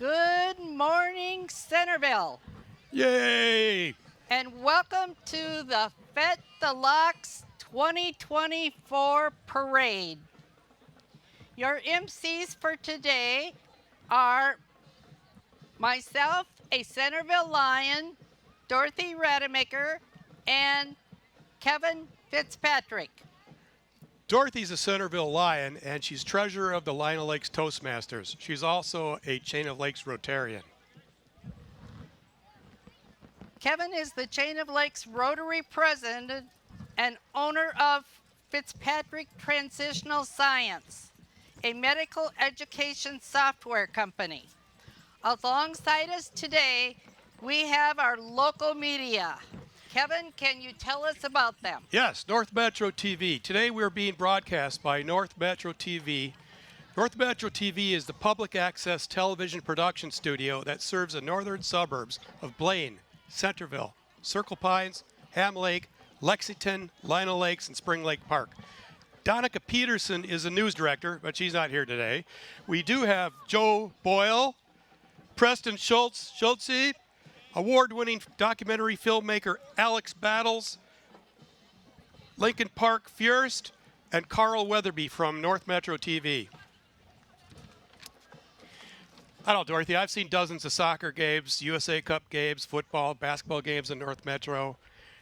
Good morning, Centerville, Yay! and welcome to the Fete 2024 Parade. Your MCs for today are myself, a Centerville Lion, Dorothy Rademacher, and Kevin Fitzpatrick. Dorothy's a Centerville Lion, and she's treasurer of the Lion Lakes Toastmasters. She's also a Chain of Lakes Rotarian. Kevin is the Chain of Lakes Rotary President and owner of Fitzpatrick Transitional Science, a medical education software company. Alongside us today, we have our local media. Kevin, can you tell us about them? Yes, North Metro TV. Today we're being broadcast by North Metro TV. North Metro TV is the public access television production studio that serves the northern suburbs of Blaine, Centerville, Circle Pines, Ham Lake, Lexington, Lino Lakes, and Spring Lake Park. Donica Peterson is the news director, but she's not here today. We do have Joe Boyle, Preston Schultze, award-winning documentary filmmaker Alex Battles, Lincoln Park Furst, and Carl Weatherby from North Metro TV. I don't know, Dorothy, I've seen dozens of soccer games, USA Cup games, football, basketball games in North Metro.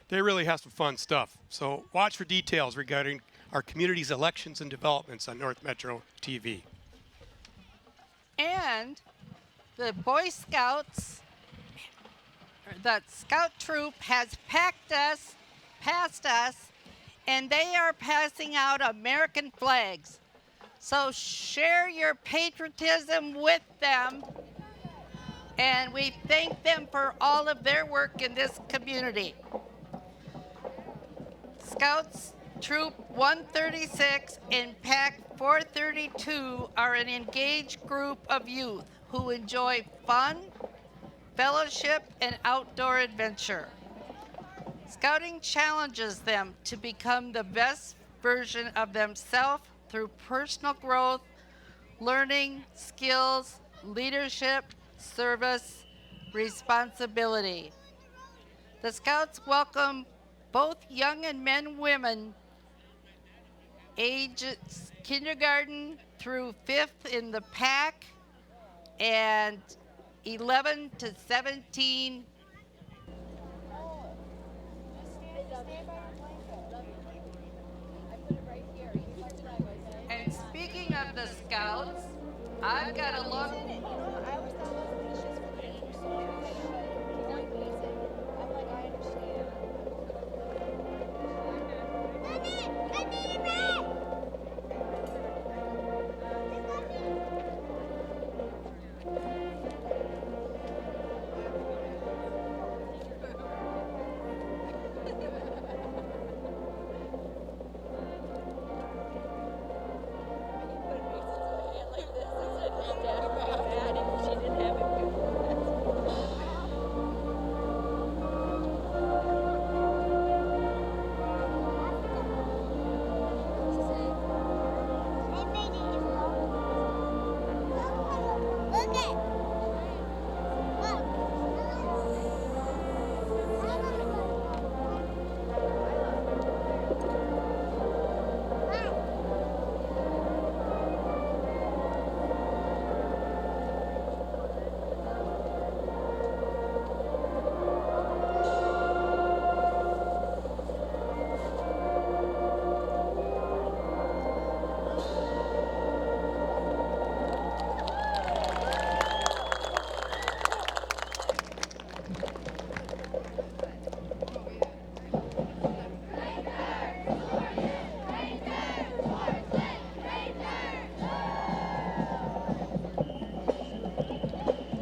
They really have some fun stuff. So watch for details regarding our community's elections and developments on North Metro TV. And the Boy Scouts, the Scout troop has past us, and they are passing out American flags. So share your patriotism with them, and we thank them for all of their work in this community. Scouts Troop 136 and Pack 432 are an engaged group of youth who enjoy fun, fellowship, and outdoor adventure. Scouting challenges them to become the best version of themselves through personal growth, learning, skills, leadership, service, responsibility. The Scouts welcome both young and women, ages kindergarten through 5th in the pack, and 11 to 17. And speaking of the Scouts, I've got a look.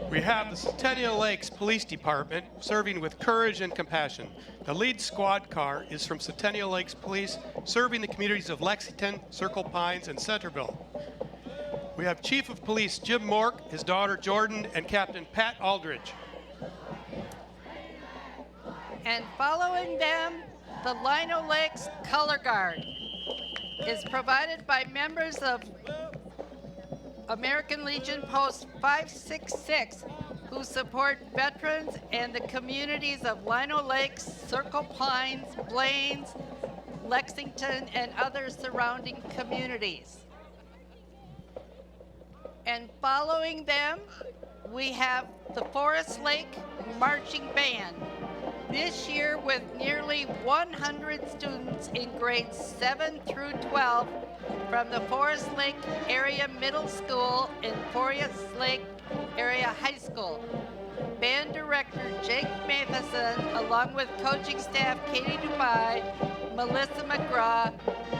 We have the Centennial Lakes Police Department serving with courage and compassion. The lead squad car is from Centennial Lakes Police, serving the communities of Lexington, Circle Pines, and Centerville. We have Chief of Police Jim Mork, his daughter Jordan, and Captain Pat Aldridge. And following them, the Lino Lakes Color Guard is provided by members of American Legion Post 566, who support veterans and the communities of Lino Lakes, Circle Pines, Blaines, Lexington, and other surrounding communities. And following them, we have the Forest Lake Marching Band. This year, with nearly 100 students in grades 7 through 12 from the Forest Lake Area Middle School and Forest Lake Area High School. Band director Jake Matheson, along with coaching staff Katie Dubai, Melissa McGraw,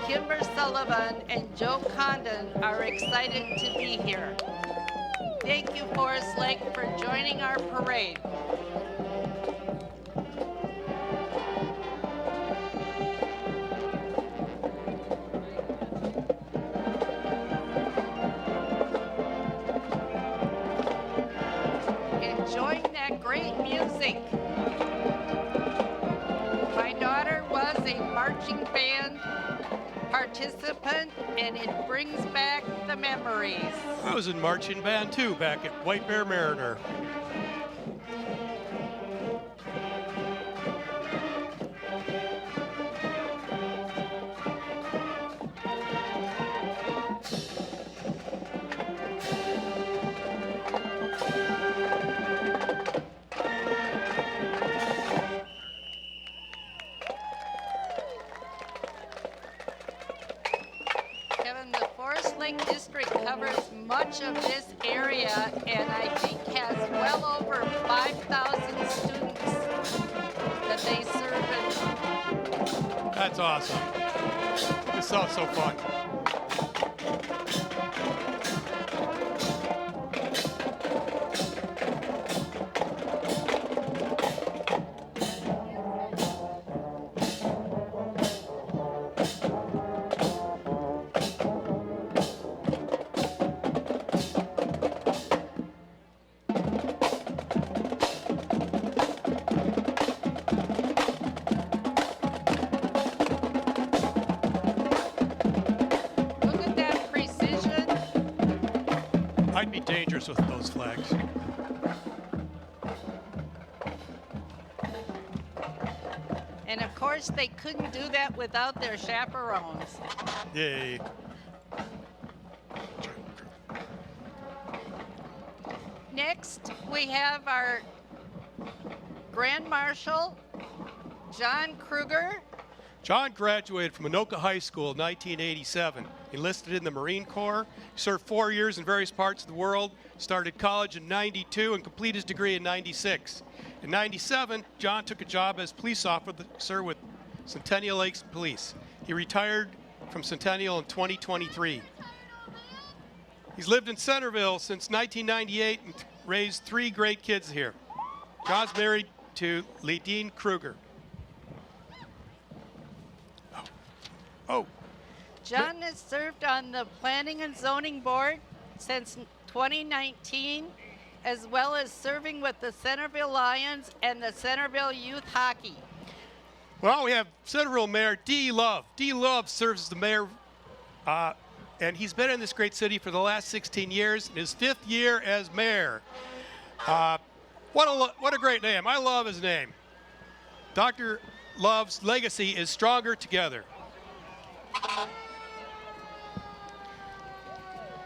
Kimber Sullivan, and Joe Condon, are excited to be here. Thank you, Forest Lake, for joining our parade. Enjoying that great music. My daughter was a marching band participant, and it brings back the memories. I was in marching band too back at White Bear Mariner. Kevin, the Forest Lake District covers much of this area and I think has well over 5,000 students that they serve. That's awesome. This sounds so fun. Look at that precision. I'd be dangerous with those flags. And of course, they couldn't do that without their chaperones. Yay. Next, we have our Grand Marshal, John Kruger. John graduated from Anoka High School in 1987, enlisted in the Marine Corps, served 4 years in various parts of the world, started college in 92 and completed his degree in 96. In 97, John took a job as police officer with Centennial Lakes Police. He retired from Centennial in 2023. He's lived in Centerville since 1998 and raised 3 great kids here. John's married to Leidine Kruger. Oh, John has served on the Planning and Zoning Board since 2019, as well as serving with the Centerville Lions and the Centerville Youth Hockey. well, we have Centerville Mayor Dee Love. Dee Love serves as the mayor, and he's been in this great city for the last 16 years, in his 5th year as mayor. What a great name. I love his name. Dr. Love's legacy is stronger together.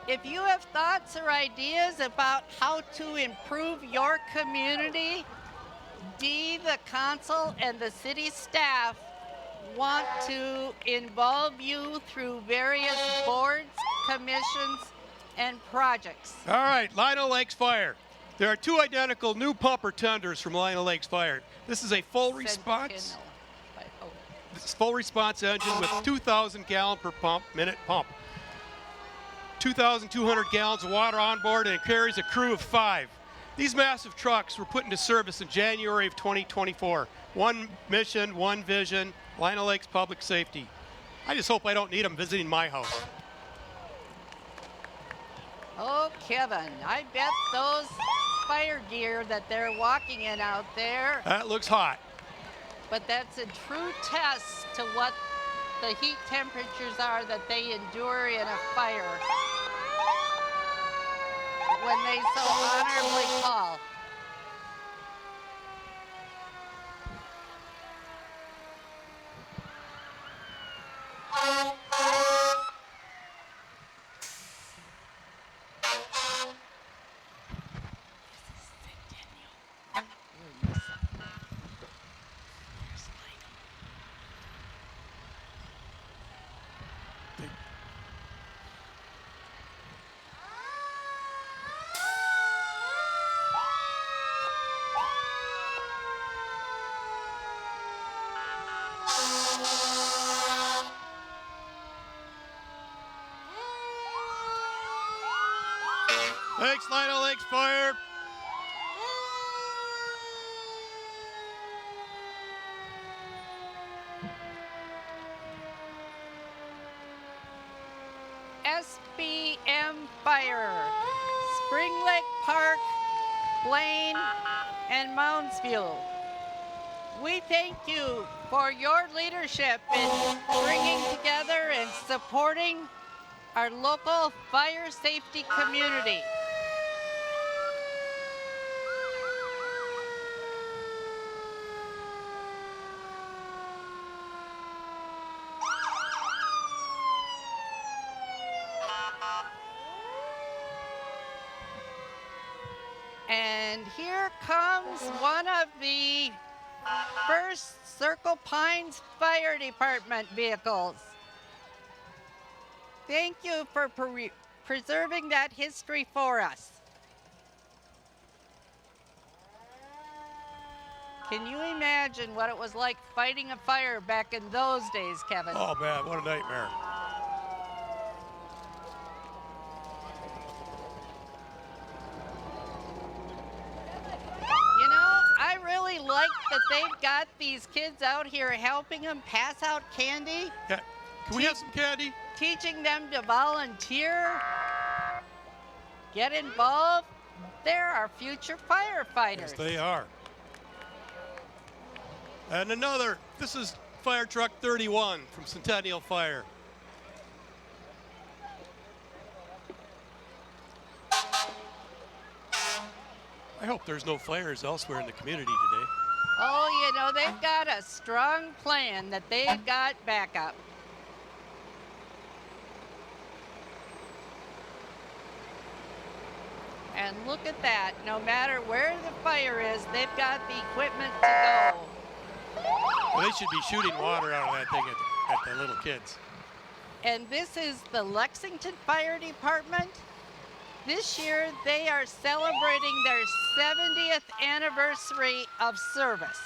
If you have thoughts or ideas about how to improve your community, Dee, the council, and the city staff want to involve you through various boards, commissions, and projects. All right, Lino Lakes Fire. There are 2 identical new pumper tenders from Lino Lakes Fire. This is a full response. This is full response engine with 2,000 gallon per minute pump. 2,200 gallons of water on board, and it carries a crew of 5. These massive trucks were put into service in January of 2024. One mission, one vision, Lino Lakes Public Safety. I just hope I don't need them visiting my house. Oh, Kevin, I bet those fire gear that they're walking in out there, That looks hot. but that's a true test to what the heat temperatures are that they endure in a fire. when they so honorably call. Thanks, Lino Lakes Fire. SBM Fire, Spring Lake Park, Blaine, and Moundsview. We thank you for your leadership in bringing together and supporting our local fire safety community. And here comes one of the first Circle Pines Fire Department vehicles. Thank you for preserving that history for us. Can you imagine what it was like fighting a fire back in those days, Kevin? Oh man, what a nightmare. You know, I really like that they've got these kids out here helping them pass out candy. Yeah. Can we have some candy? Teaching them to volunteer, get involved. They're our future firefighters. Yes, they are. And another, this is Fire Truck 31 from Centennial Fire. I hope there's no fires elsewhere in the community today. Oh, you know, they've got a strong plan that they've got backup. And look at that, no matter where the fire is, they've got the equipment to go. Well, they should be shooting water out of that thing at the little kids. And this is the Lexington Fire Department. This year, they are celebrating their 70th anniversary of service.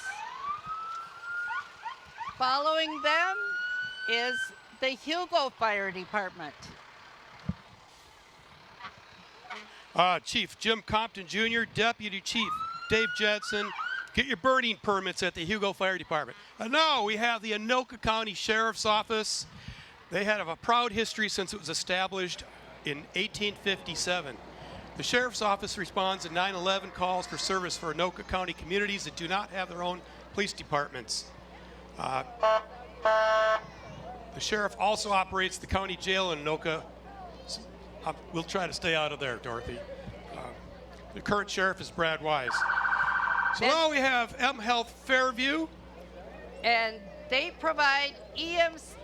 Following them is the Hugo Fire Department. Chief Jim Compton Jr., Deputy Chief Dave Jensen, get your burning permits at the Hugo Fire Department. And now we have the Anoka County Sheriff's Office. They have a proud history since it was established in 1857. The Sheriff's Office responds to 9/11 calls for service for Anoka County communities that do not have their own police departments. The Sheriff also operates the county jail in Anoka. We'll try to stay out of there, Dorothy. The current sheriff is Brad Wise. So now we have M Health Fairview. And they provide EMS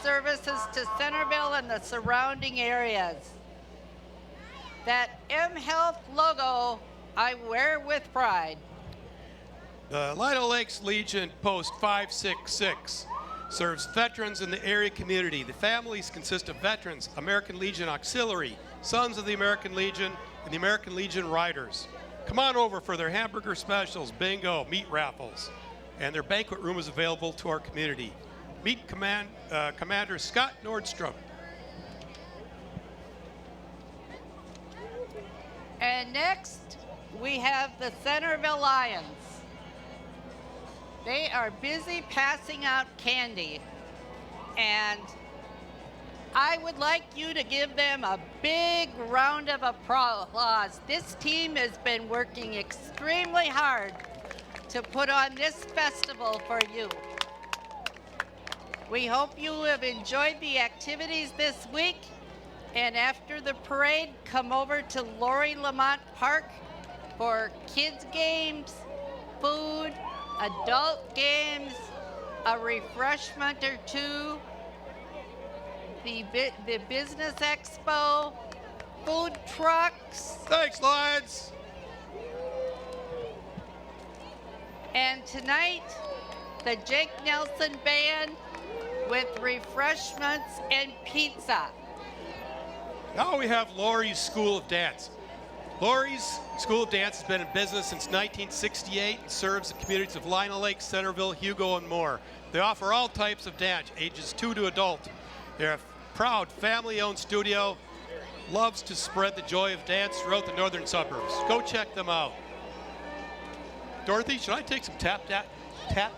services to Centerville and the surrounding areas. That M Health logo I wear with pride. The Lido Lakes Legion Post 566 serves veterans in the area community. The families consist of veterans, American Legion Auxiliary, Sons of the American Legion, and the American Legion Riders. Come on over for their hamburger specials, bingo, meat raffles, and their banquet room is available to our community. Meet Commander Scott Nordstrom. And next, we have the Centerville Lions. They are busy passing out candy, and I would like you to give them a big round of applause. This team has been working extremely hard to put on this festival for you. We hope you have enjoyed the activities this week, And after the parade, come over to Lori Lamont Park for kids games, food, adult games, a refreshment or two, the business expo, food trucks. Thanks, Lions. And tonight, the Jake Nelson Band with refreshments and pizza. Now we have Lori's School of Dance. Lori's School of Dance has been in business since 1968 and serves the communities of Lino Lake, Centerville, Hugo, and more. They offer all types of dance, ages 2 to adult. They're a proud family-owned studio, loves to spread the joy of dance throughout the northern suburbs. Go check them out. Dorothy, should I take some tap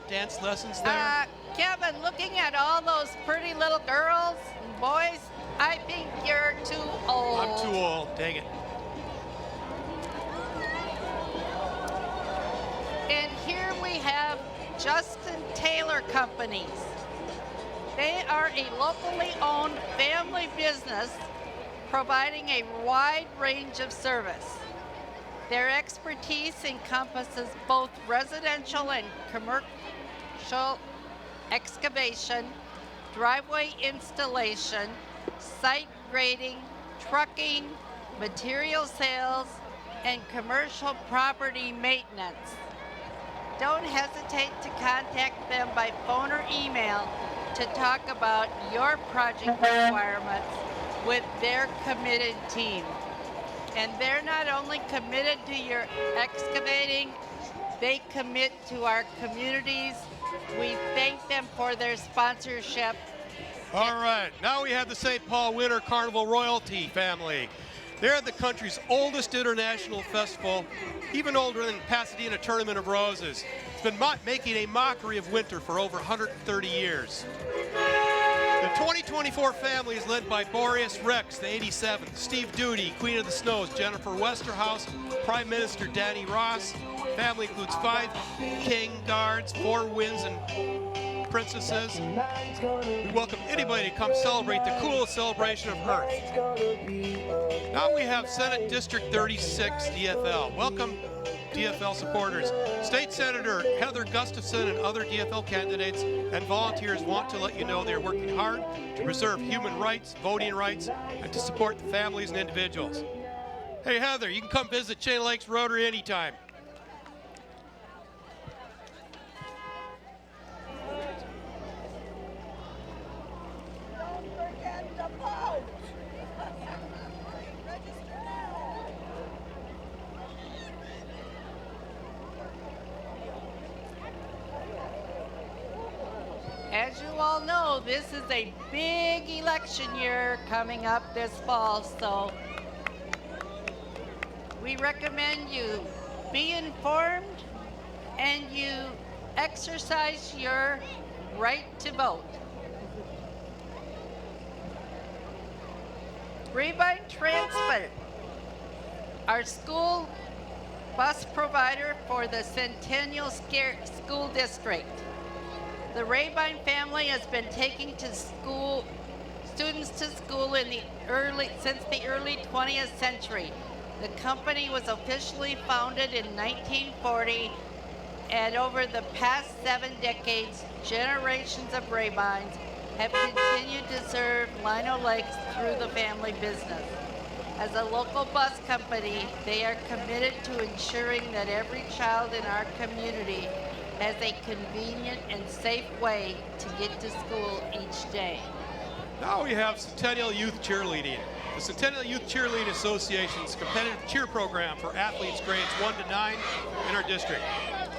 dance lessons there? Kevin, looking at all those pretty little girls and boys, I think you're too old. I'm too old, dang it. And here we have Justin Taylor Companies. They are a locally owned family business providing a wide range of service. Their expertise encompasses both residential and commercial excavation, driveway installation, site grading, trucking, material sales, and commercial property maintenance. Don't hesitate to contact them by phone or email to talk about your project requirements with their committed team. And they're not only committed to your excavating, they commit to our communities. We thank them for their sponsorship. All right, now we have the St. Paul Winter Carnival Royalty family. They're the country's oldest international festival, even older than Pasadena Tournament of Roses. It's been making a mockery of winter for over 130 years. The 2024 family is led by Boreas Rex, the 87th, Steve Duty, Queen of the Snows, Jennifer Westerhouse, Prime Minister Danny Ross. Family includes 5 king guards, 4 winds, and princesses. We welcome anybody to come celebrate the coolest celebration of Earth. Now we have Senate District 36 DFL. Welcome, DFL supporters. State Senator Heather Gustafson and other DFL candidates and volunteers want to let you know they're working hard to preserve human rights, voting rights, and to support the families and individuals. Hey Heather, you can come visit Chain Lakes Rotary anytime. As you all know, this is a big election year coming up this fall, so we recommend you be informed and you exercise your right to vote. Rabine Transport, our school bus provider for the Centennial School District. The Rabine family has been taking students to school since the early 20th century. The company was officially founded in 1940, and over the past 7 decades, generations of Rabines have continued to serve Lino Lakes through the family business. As a local bus company, they are committed to ensuring that every child in our community has a convenient and safe way to get to school each day. Now we have Centennial Youth Cheerleading. The Centennial Youth Cheerleading Association's competitive cheer program for athletes grades 1 to 9 in our district.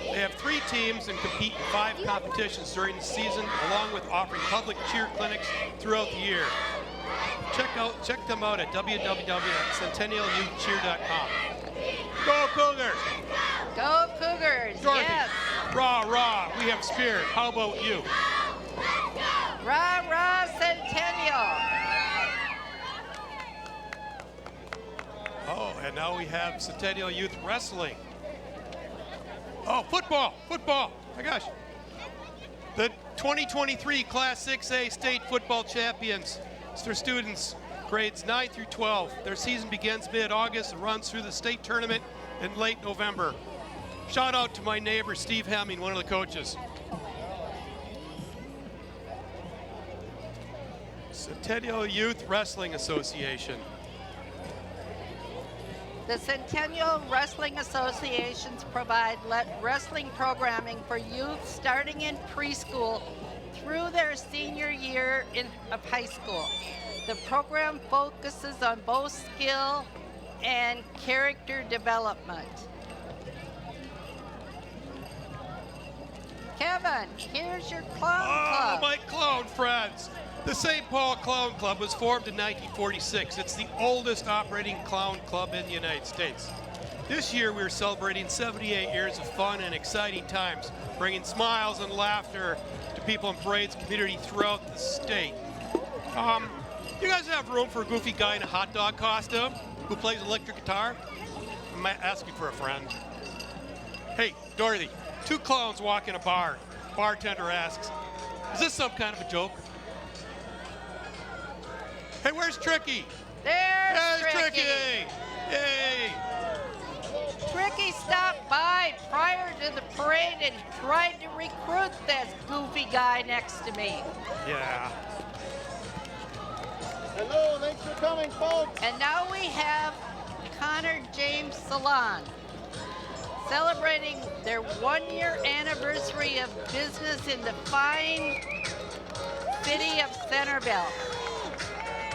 They have 3 teams and compete in 5 competitions during the season, along with offering public cheer clinics throughout the year. Check them out at www.centennialyouthcheer.com. Go Cougars! Go Cougars, Dorothy. yes! Rah, rah, we have spirit. How about you? Rah, rah, Centennial! Oh, and now we have Centennial Youth Wrestling. Oh, football, my gosh. The 2023 Class 6A state football champions. It's their students grades 9 through 12. Their season begins mid-August and runs through the state tournament in late November. Shout out to my neighbor, Steve Hemming, one of the coaches. Centennial Youth Wrestling Association. The Centennial Wrestling Associations provide wrestling programming for youth starting in preschool through their senior year of high school. The program focuses on both skill and character development. Kevin, here's your clown club. Oh, my clown friends. The St. Paul Clown Club was formed in 1946. It's the oldest operating clown club in the United States. This year we're celebrating 78 years of fun and exciting times, bringing smiles and laughter to people in parades and community throughout the state. You guys have room for a goofy guy in a hot dog costume who plays electric guitar? I'm asking for a friend. Hey, Dorothy, two clowns walk in a bar. Bartender asks, is this some kind of a joke? Hey, where's Tricky? There's Tricky! Yay! Tricky stopped by prior to the parade and tried to recruit this goofy guy next to me. Yeah. Hello, thanks for coming, folks. And now we have Connor James Salon celebrating their 1-year anniversary of business in the fine city of Centerville,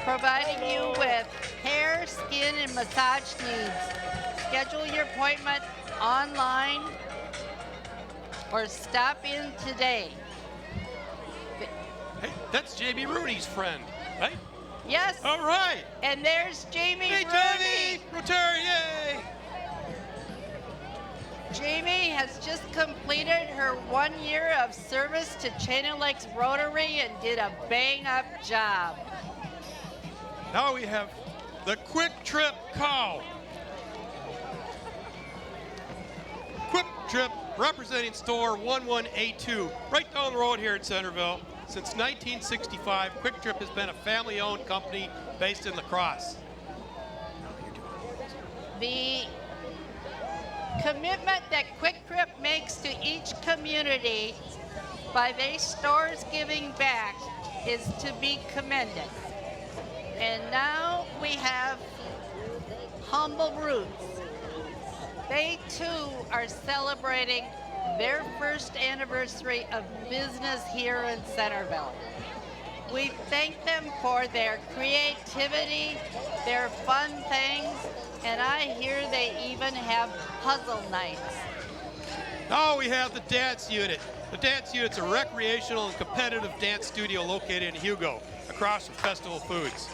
providing you with hair, skin, and massage needs. Schedule your appointment online or stop in today. Hey, that's Jamie Rooney's friend, right? Yes. All right. And there's Jamie Hey, Rooney. Jamie! Rotary, yay! Jamie has just completed her 1 year of service to Chain of Lakes Rotary and did a bang-up job. Now we have the Quick Trip Cow. Quick Trip representing store 1182, right down the road here in Centerville. Since 1965, Quick Trip has been a family-owned company based in La Crosse. The commitment that Quick Trip makes to each community by their stores giving back is to be commended. And now we have Humble Roots. They too are celebrating their first anniversary of business here in Centerville. We thank them for their creativity, their fun things, and I hear they even have puzzle nights. Now we have the Dance Unit. The Dance Unit's a recreational and competitive dance studio located in Hugo, across from Festival Foods.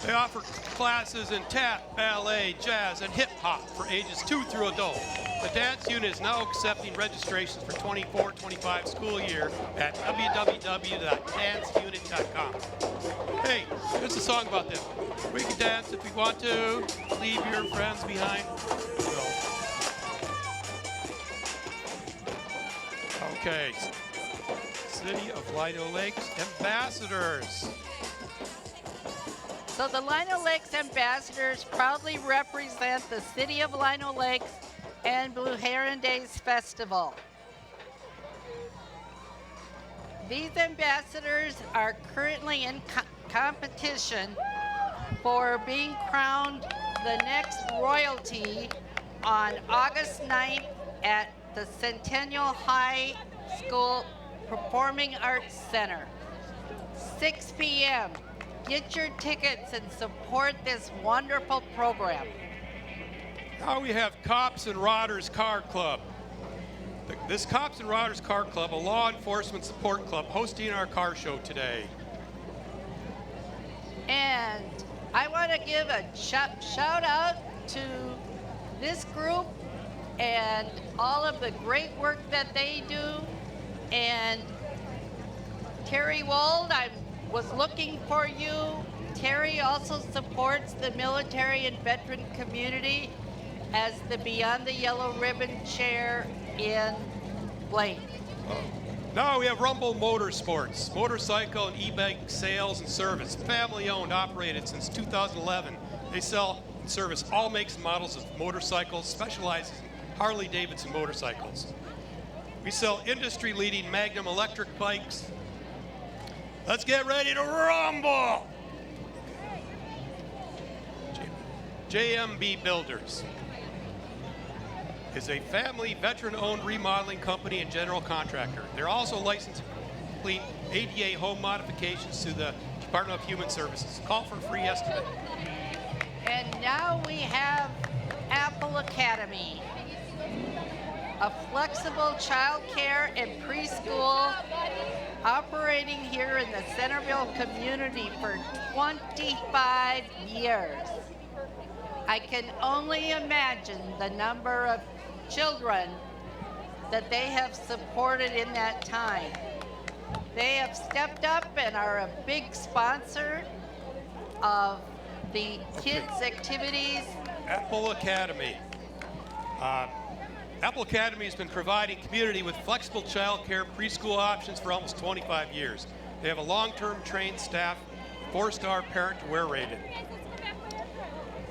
They offer classes in tap, ballet, jazz, and hip hop for ages 2 through adult. The Dance Unit is now accepting registrations for 24-25 school year at www.danceunit.com. Hey, there's a song about them. We can dance if we want to. Leave your friends behind. No. Okay. City of Lido Lakes Ambassadors. So the Lino Lakes Ambassadors proudly represent the City of Lino Lakes and Blue Heron Days Festival. These ambassadors are currently in competition for being crowned the next royalty on August 9th at the Centennial High School Performing Arts Center, 6 p.m. Get your tickets and support this wonderful program. Now we have Cops and Rodders Car Club. This Cops and Rodders Car Club, a law enforcement support club, hosting our car show today. And I want to give a shout out to this group and all of the great work that they do. And Terry Wold, I was looking for you. Terry also supports the military and veteran community as the Beyond the Yellow Ribbon chair in Blaine. Now we have Rumble Motorsports, motorcycle and e-bike sales and service, family owned, operated since 2011. They sell and service all makes and models of motorcycles, specializes in Harley-Davidson motorcycles. We sell industry-leading Magnum electric bikes. Let's get ready to rumble! JMB Builders is a family veteran-owned remodeling company and general contractor. They're also licensed to complete ADA home modifications to the Department of Human Services. Call for a free estimate. And now we have Apple Academy, a flexible child care and preschool operating here in the Centerville community for 25 years. I can only imagine the number of children that they have supported in that time. They have stepped up and are a big sponsor of the kids' activities. Apple Academy. Apple Academy has been providing community with flexible child care preschool options for almost 25 years. They have a long-term trained staff, 4-star parent-to-wear rated.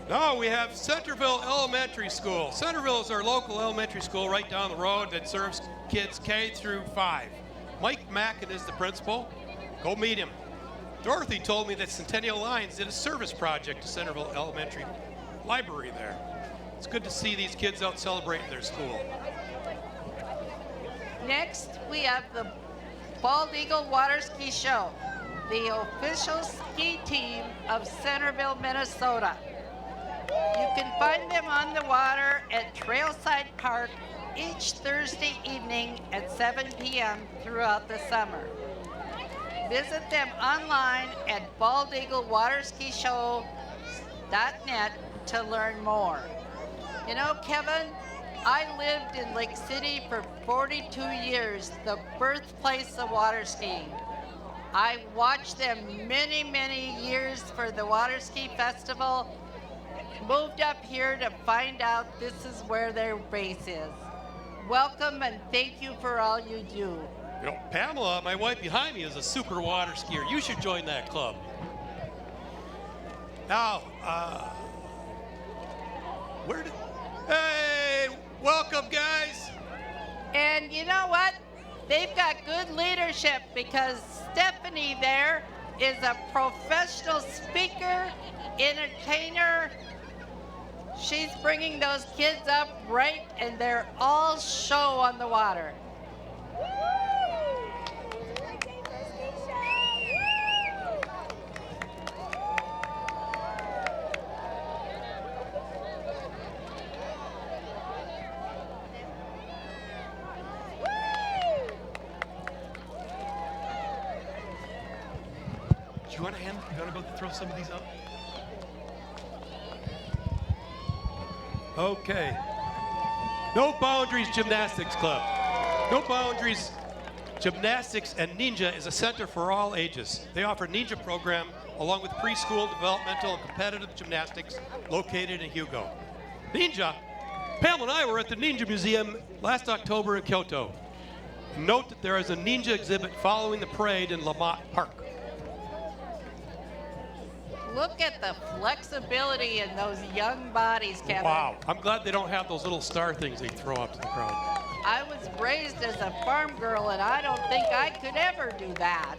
Now we have Centerville Elementary School. Centerville is our local elementary school right down the road that serves kids K through 5. Mike Mackin is the principal. Go meet him. Dorothy told me that Centennial Lions did a service project to Centerville Elementary Library there. It's good to see these kids out celebrating their school. Next, we have the Bald Eagle Water Ski Show, the official ski team of Centerville, Minnesota. You can find them on the water at Trailside Park each Thursday evening at 7 p.m. throughout the summer. Visit them online at baldeaglewaterskishow.net to learn more. You know, Kevin, I lived in Lake City for 42 years, the birthplace of water skiing. I watched them many, many years for the Water Ski Festival. Moved up here to find out this is where their base is. Welcome and thank you for all you do. You know, Pamela, my wife behind me, is a super water skier. You should join that club. Now, hey, welcome guys. And you know what? They've got good leadership because Stephanie there is a professional speaker, entertainer. She's bringing those kids up right, and they're all show on the water. Do you want to hand? You want to go throw some of these up? Okay. No Boundaries Gymnastics Club. No Boundaries Gymnastics and Ninja is a center for all ages. They offer Ninja program along with preschool, developmental, and competitive gymnastics located in Hugo. Ninja, Pam and I were at the Ninja Museum last October in Kyoto. Note that there is a ninja exhibit following the parade in Lamont Park. Look at the flexibility in those young bodies, Kevin. Wow, I'm glad they don't have those little star things they throw up to the crowd. I was raised as a farm girl, and I don't think I could ever do that.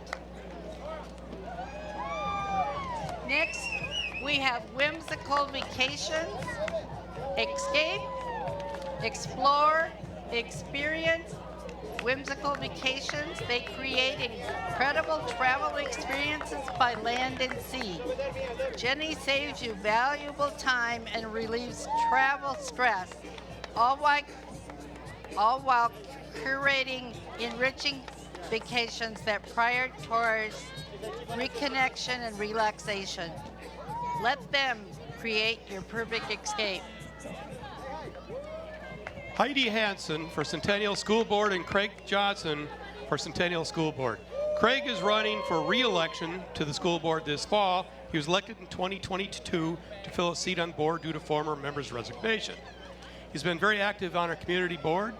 Next, we have whimsical vacations, escape, explore, experience, whimsical vacations. They create incredible travel experiences by land and sea. Jenny saves you valuable time and relieves travel stress, all while curating enriching vacations that prioritize reconnection and relaxation. Let them create your perfect escape. Heidi Hansen for Centennial School Board and Craig Johnson for Centennial School Board. Craig is running for re-election to the school board this fall. He was elected in 2022 to fill a seat on board due to former member's resignation. He's been very active on our community board,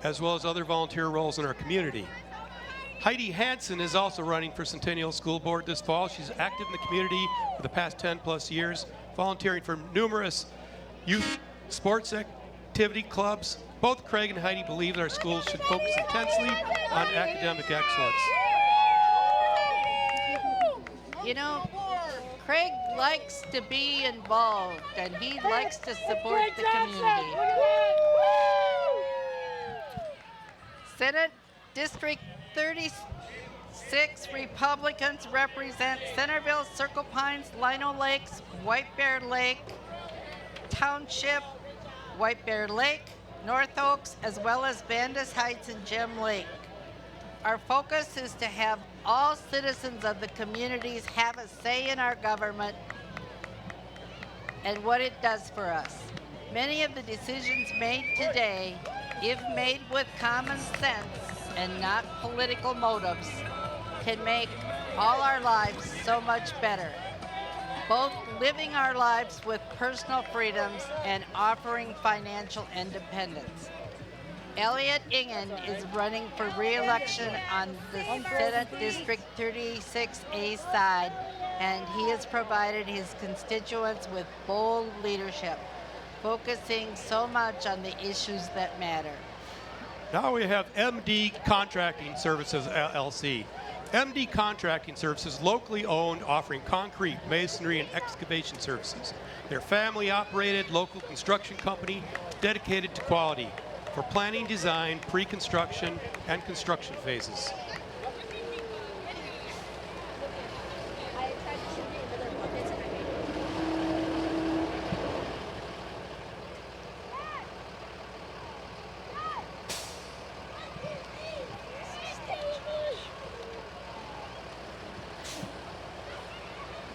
as well as other volunteer roles in our community. Heidi Hansen is also running for Centennial School Board this fall. She's active in the community for the past 10 plus years, volunteering for numerous youth sports activity clubs. Both Craig and Heidi believe that our schools should focus intensely on academic excellence. You know, Craig likes to be involved and he likes to support the community. Senate District 36 Republicans represent Centerville, Circle Pines, Lino Lakes, White Bear Lake Township, White Bear Lake, North Oaks, as well as Vandas Heights and Gem Lake. Our focus is to have all citizens of the communities have a say in our government and what it does for us. Many of the decisions made today, if made with common sense and not political motives, can make all our lives so much better, both living our lives with personal freedoms and offering financial independence. Elliot Ingen is running for re-election on the Senate District 36A side, and he has provided his constituents with bold leadership, focusing so much on the issues that matter. Now we have MD Contracting Services, LLC. MD Contracting Services, locally owned, offering concrete, masonry, and excavation services. They're family-operated local construction company dedicated to quality for planning, design, pre-construction, and construction phases.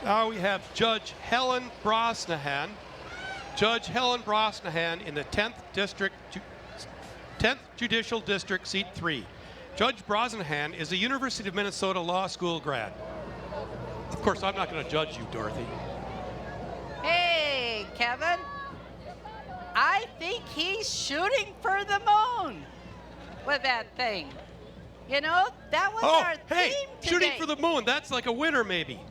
Now we have Judge Helen Brosnahan. Judge Helen Brosnahan in the 10th Judicial District, Seat 3. Judge Brosnahan is a University of Minnesota Law School grad. Of course, I'm not going to judge you, Dorothy. Hey, Kevin. I think he's shooting for the moon with that thing. You know, that was our hey, theme today. shooting for the moon. That's like a winner, maybe.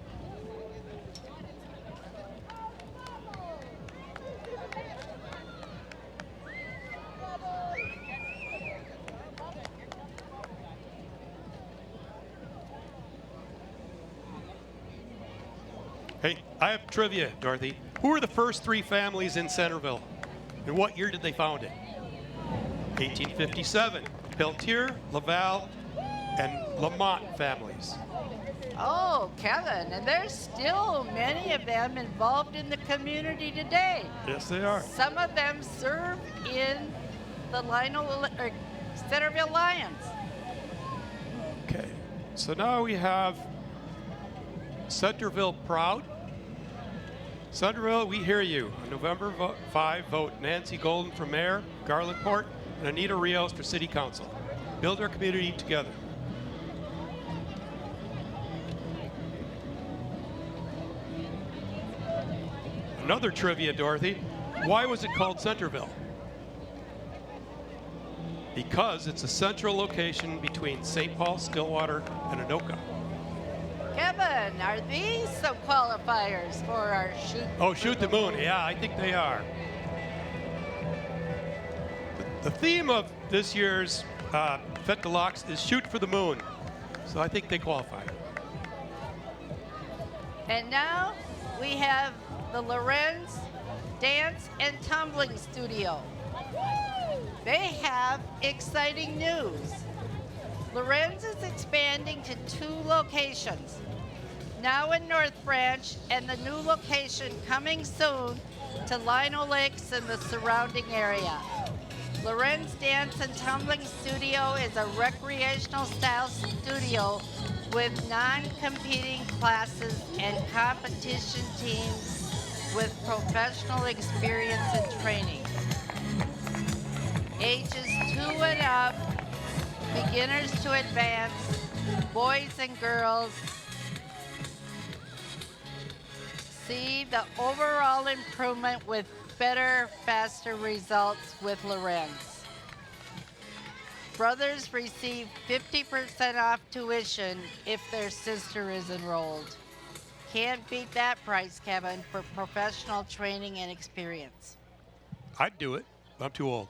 Hey, I have trivia, Dorothy. Who were the first three families in Centerville? And what year did they found it? 1857. Peltier, Laval, and Lamont families. Oh, Kevin, and there's still many of them involved in the community today. Yes, they are. Some of them serve in the Centerville Lions. Okay, so now we have Centerville Proud. Centerville, we hear you. On November 5, vote Nancy Golden for mayor, Garlandport, and Anita Rios for city council. Build our community together. Another trivia, Dorothy. Why was it called Centerville? Because it's a central location between St. Paul, Stillwater, and Anoka. Kevin, are these some qualifiers for our shoot? Oh, shoot the moon. Yeah, I think they are. The theme of this year's Fete Deluxe is shoot for the moon. So I think they qualify. And now we have the Lorenz Dance and Tumbling Studio. They have exciting news. Lorenz is expanding to 2 locations, now in North Branch, and the new location coming soon to Lino Lakes and the surrounding area. Lorenz Dance and Tumbling Studio is a recreational style studio with non-competing classes and competition teams with professional experience and training. Ages 2 and up, beginners to advanced, boys and girls. See the overall improvement with better, faster results with Lorenz. Brothers receive 50% off tuition if their sister is enrolled. Can't beat that price, Kevin, for professional training and experience. I'd do it. I'm too old.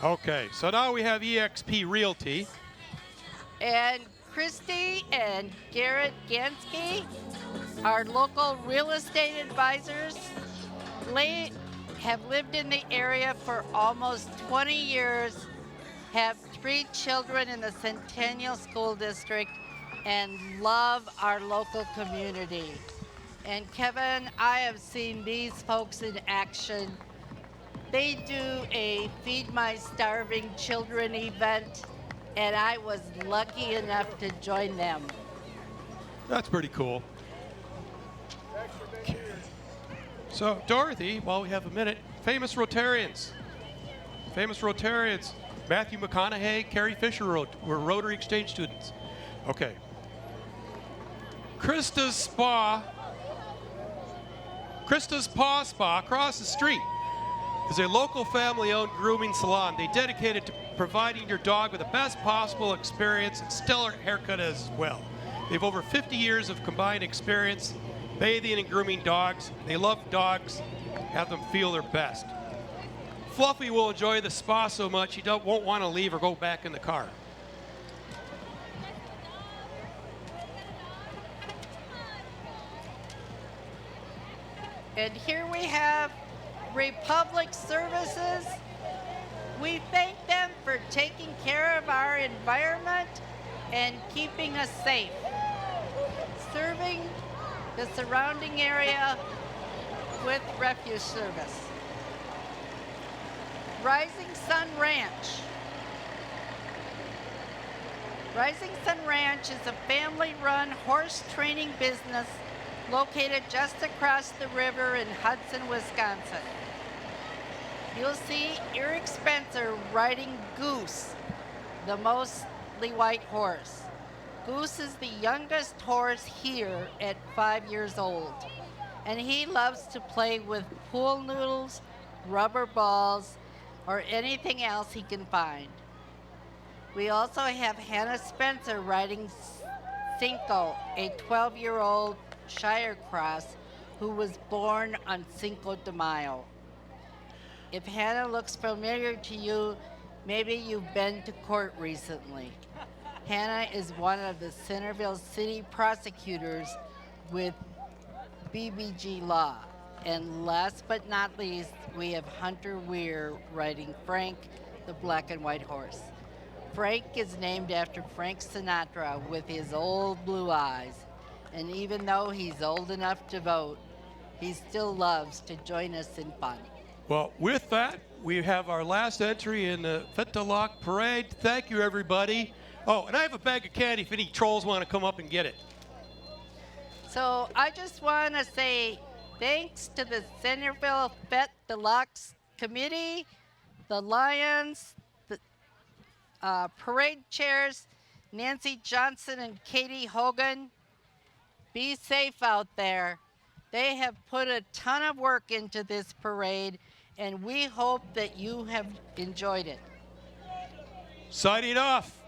Okay, so now we have EXP Realty. And Christy and Garrett Gansky, our local real estate advisors, have lived in the area for almost 20 years, have 3 children in the Centennial School District, and love our local community. And Kevin, I have seen these folks in action. They do a Feed My Starving Children event, and I was lucky enough to join them. That's pretty cool. Okay. So, Dorothy, while we have a minute, famous Rotarians. Famous Rotarians. Matthew McConaughey, Carrie Fisher were Rotary Exchange students. Okay. Krista's Paw Spa across the street is a local family-owned grooming salon. They dedicated to providing your dog with the best possible experience and stellar haircut as well. They have over 50 years of combined experience bathing and grooming dogs. They love dogs, have them feel their best. Fluffy will enjoy the spa so much he won't want to leave or go back in the car. And here we have Republic Services. We thank them for taking care of our environment and keeping us safe, serving the surrounding area with refuse service. Rising Sun Ranch. Rising Sun Ranch is a family-run horse training business located just across the river in Hudson, Wisconsin. You'll see Eric Spencer riding Goose, the mostly white horse. Goose is the youngest horse here at 5 years old, and he loves to play with pool noodles, rubber balls, or anything else he can find. We also have Hannah Spencer riding Cinco, a 12-year-old Shire Cross who was born on Cinco de Mayo. If Hannah looks familiar to you, maybe you've been to court recently. Hannah is one of the Centerville City prosecutors with BBG Law. And last but not least, we have Hunter Weir riding Frank, the black and white horse. Frank is named after Frank Sinatra with his old blue eyes. And even though he's old enough to vote, he still loves to join us in fun. Well, with that, we have our last entry in the Fete Parade. Thank you, everybody. Oh, and I have a bag of candy if any trolls want to come up and get it. So I just want to say thanks to the Centerville Fete Deluxe Committee, the Lions, the parade chairs, Nancy Johnson and Katie Hogan. Be safe out there. They have put a ton of work into this parade, and we hope that you have enjoyed it. Signing off.